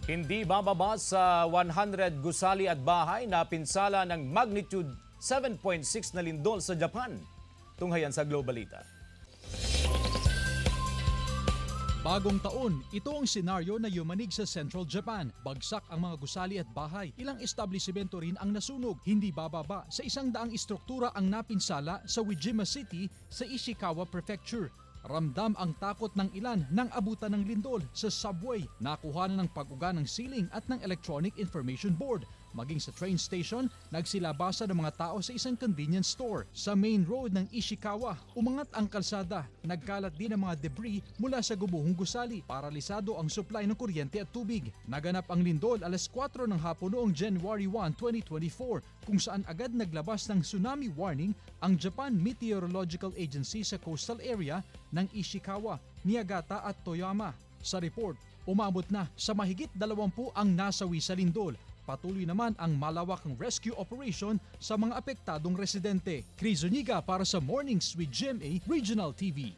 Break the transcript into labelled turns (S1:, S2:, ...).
S1: Hindi bababa sa 100 gusali at bahay na pinsala ng magnitude 7.6 na lindol sa Japan. Tunghayan sa Globalita.
S2: Bagong taon, ito ang senaryo na yumanig sa Central Japan. Bagsak ang mga gusali at bahay. Ilang establisimento rin ang nasunog. Hindi bababa sa 100 istruktura ang napinsala sa Ujima City sa Ishikawa Prefecture. Ramdam ang takot ng ilan nang abutan ng lindol sa subway. Nakuhanan ng pag-uga ng ceiling at ng electronic information board. Maging sa train station, nagsilabasa ng mga tao sa isang convenience store. Sa main road ng Ishikawa, umangat ang kalsada. Nagkalat din ang mga debris mula sa gubuhong gusali. Paralisado ang supply ng kuryente at tubig. Naganap ang lindol alas 4 ng hapon noong January 1, 2024, kung saan agad naglabas ng tsunami warning ang Japan Meteorological Agency sa coastal area ng Ishikawa, Niigata at Toyama. Sa report, umabot na sa mahigit 20 ang nasawi sa lindol. Patuloy naman ang malawakang rescue operation sa mga apektadong residente. Chris Zuniga para sa Mornings with GMA Regional TV.